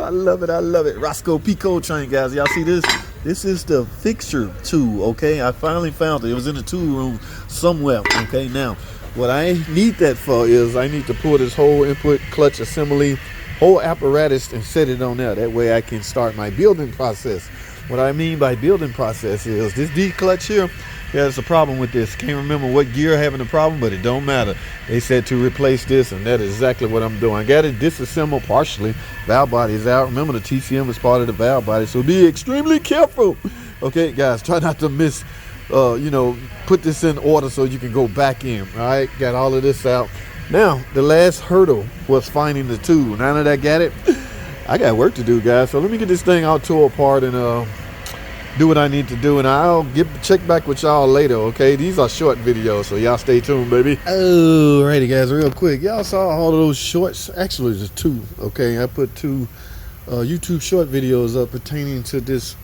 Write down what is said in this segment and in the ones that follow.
I love it. I love it. Roscoe Pico train, guys. Y'all see this? This is the fixture tool, okay? I finally found it. It was in the tool room somewhere, okay? Now, what I need that for is I need to pull this whole input clutch assembly, whole apparatus, and set it on there. That way I can start my building process. What I mean by building process is this D clutch here. There's a problem with this. Can't remember what gear having the problem, but it don't matter. They said to replace this, and that is exactly what I'm doing. I got it disassembled partially. Valve body is out. Remember, the TCM is part of the valve body, so be extremely careful. Okay, guys, try not to miss, put this in order so you can go back in. All right, got all of this out. Now, the last hurdle was finding the tool. Now that I got it, I got work to do, guys. So let me get this thing all tore apart and do what I need to do, and I'll check back with y'all later, okay? These are short videos, so y'all stay tuned, baby. Alrighty, guys, real quick. Y'all saw all of those shorts. Actually, there's two, okay? I put two YouTube short videos up pertaining to this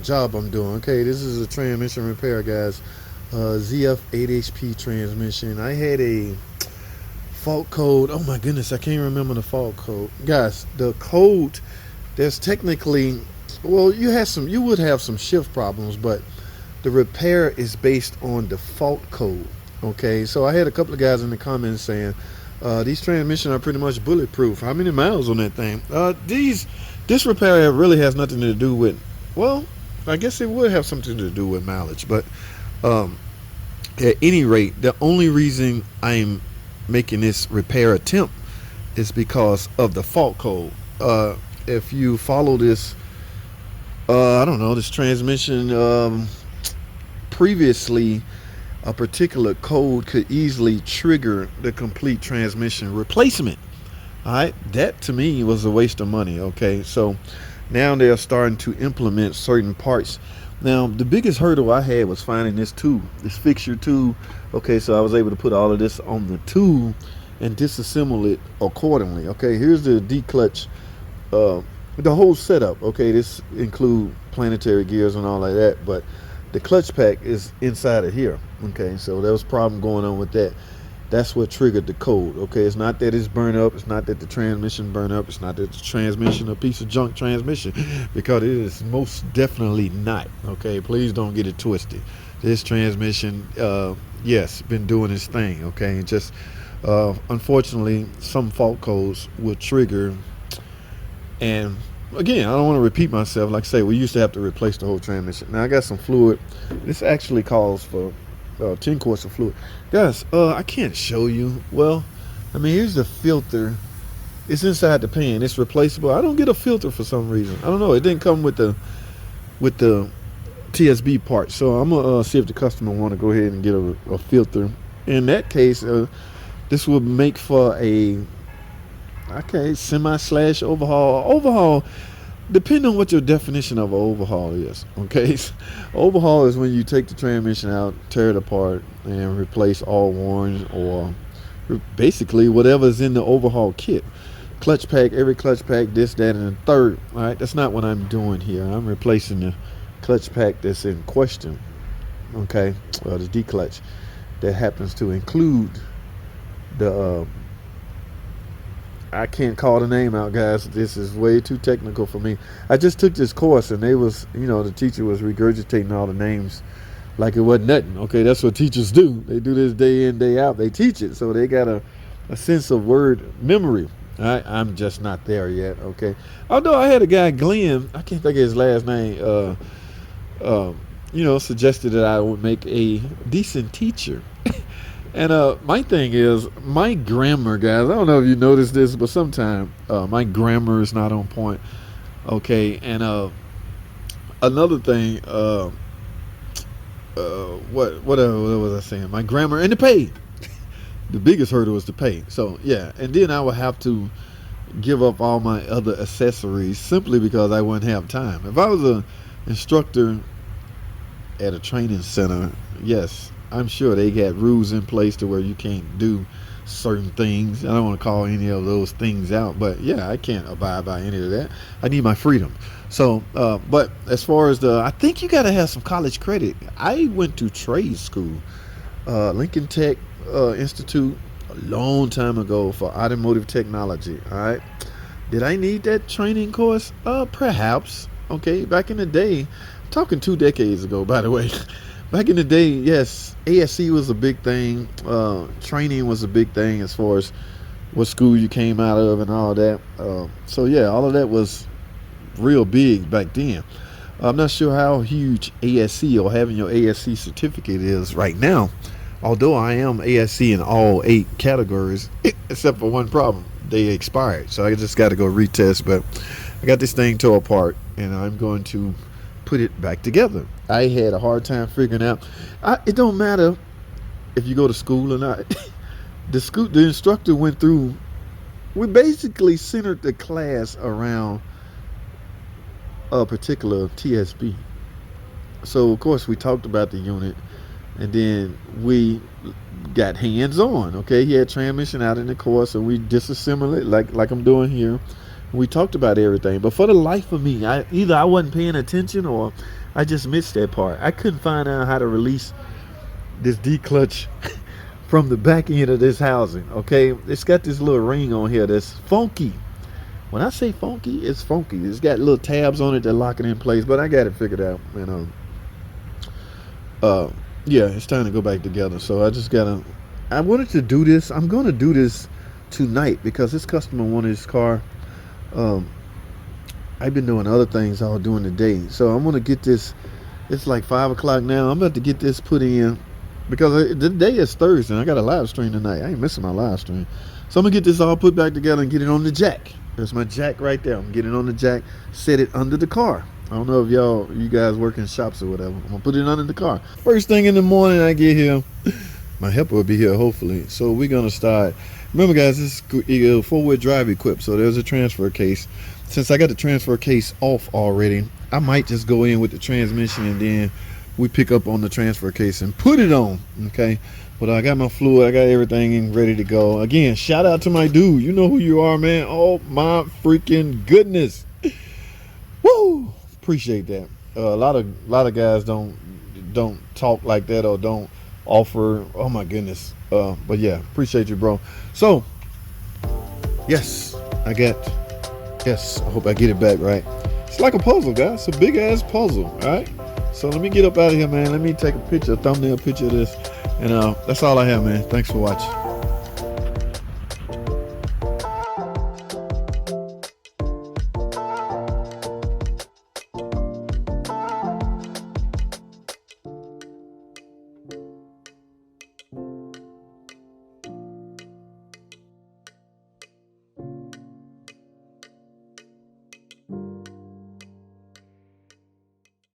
job I'm doing, okay? This is a transmission repair, guys. ZF 8HP transmission. I had a fault code. Oh, my goodness, I can't remember the fault code. Guys, the code, there's technically... Well, you would have some shift problems, but the repair is based on the fault code. Okay, so I had a couple of guys in the comments saying these transmissions are pretty much bulletproof. How many miles on that thing? This repair really has nothing to do with. Well, I guess it would have something to do with mileage, but at any rate, the only reason I'm making this repair attempt is because of the fault code. If you follow this. I don't know, this transmission, previously a particular code could easily trigger the complete transmission replacement. All right, that to me was a waste of money. Okay, so now they're starting to implement certain parts. Now, the biggest hurdle I had was finding this tool, this fixture tool. Okay, so I was able to put all of this on the tool and disassemble it accordingly. Okay, here's the D-clutch, the whole setup. Okay, this include planetary gears and all like that, but the clutch pack is inside of here. Okay, so there was a problem going on with that. That's what triggered the code. Okay, it's not that it's burned up, it's not that the transmission burned up, it's not that the transmission a piece of junk transmission, because it is most definitely not. Okay, please don't get it twisted. This transmission, yes, been doing its thing. Okay, and just unfortunately some fault codes will trigger. And again, I don't want to repeat myself. Like I say, we used to have to replace the whole transmission. Now I got some fluid. This actually calls for 10 quarts of fluid. Guys, I can't show you. Well, I mean, here's the filter. It's inside the pan. It's replaceable. I don't get a filter for some reason. I don't know. It didn't come with the TSB part. So I'm gonna see if the customer want to go ahead and get a filter. In that case, this would make for a semi/overhaul. Overhaul, depending on what your definition of an overhaul is. Okay, overhaul is when you take the transmission out, tear it apart, and replace all warns or basically whatever's in the overhaul kit. Clutch pack, every clutch pack, this, that, and the third. All right, that's not what I'm doing here. I'm replacing the clutch pack that's in question. Okay, well, the D clutch that happens to include the I can't call the name out, guys. This is way too technical for me. I just took this course, and they was, the teacher was regurgitating all the names like it wasn't nothing. Okay, that's what teachers do. They do this day in, day out. They teach it, so they got a sense of word memory. I'm just not there yet. Okay, although I had a guy, Glenn, I can't think of his last name, suggested that I would make a decent teacher. And my thing is, my grammar, guys, I don't know if you noticed this, but sometimes my grammar is not on point. Okay, and another thing, what was I saying? My grammar and the pay. The biggest hurdle is the pay. So yeah, and then I would have to give up all my other accessories simply because I wouldn't have time. If I was an instructor at a training center, yes, I'm sure they got rules in place to where you can't do certain things. I don't want to call any of those things out, but yeah, I can't abide by any of that. I need my freedom. So, but as far as I think you got to have some college credit. I went to trade school, Lincoln Tech Institute, a long time ago for automotive technology. All right. Did I need that training course? Perhaps. Okay, back in the day, talking 2 decades ago, by the way. Back in the day, yes, ASC was a big thing. Training was a big thing as far as what school you came out of and all that. So yeah, all of that was real big back then. I'm not sure how huge ASC or having your ASC certificate is right now. Although I am ASC in all 8 categories, except for one problem. They expired. So I just got to go retest. But I got this thing tore apart, and I'm going to put it back together. I had a hard time figuring out. It don't matter if you go to school or not. The instructor went through. We basically centered the class around a particular TSB. So of course we talked about the unit, and then we got hands-on. Okay, he had transmission out in the course, and we disassembled it like I'm doing here. We talked about everything, but for the life of me, either I wasn't paying attention or I just missed that part. I couldn't find out how to release this D-clutch from the back end of this housing. Okay, it's got this little ring on here that's funky. When I say funky, it's funky. It's got little tabs on it that lock it in place, but I got it figured out. And yeah, it's time to go back together. So I wanted to do this. I'm going to do this tonight because this customer wanted his car. I've been doing other things all during the day, so I'm going to get this. It's like 5 o'clock now. I'm about to get this put in because the day is Thursday and I got a live stream tonight. I ain't missing my live stream. So I'm going to get this all put back together and get it on the jack. There's my jack right there. I'm getting it on the jack, set it under the car. I don't know if you guys work in shops or whatever. I'm going to put it under the car. First thing in the morning I get here, my helper will be here hopefully. So we're going to start. Remember guys, this is 4-wheel drive equipped, so there's a transfer case. Since I got the transfer case off already, I might just go in with the transmission and then we pick up on the transfer case and put it on, okay? But I got my fluid, I got everything ready to go. Again, shout out to my dude. You know who you are, man. Oh my freaking goodness. Woo! Appreciate that. A lot of guys don't talk like that or don't offer. Oh my goodness. But yeah, appreciate you, bro. So yes, I hope I get it back right. It's like a puzzle, guys. It's a big ass puzzle. All right. So let me get up out of here, man. Let me take a thumbnail picture of this. And that's all I have, man. Thanks for watching.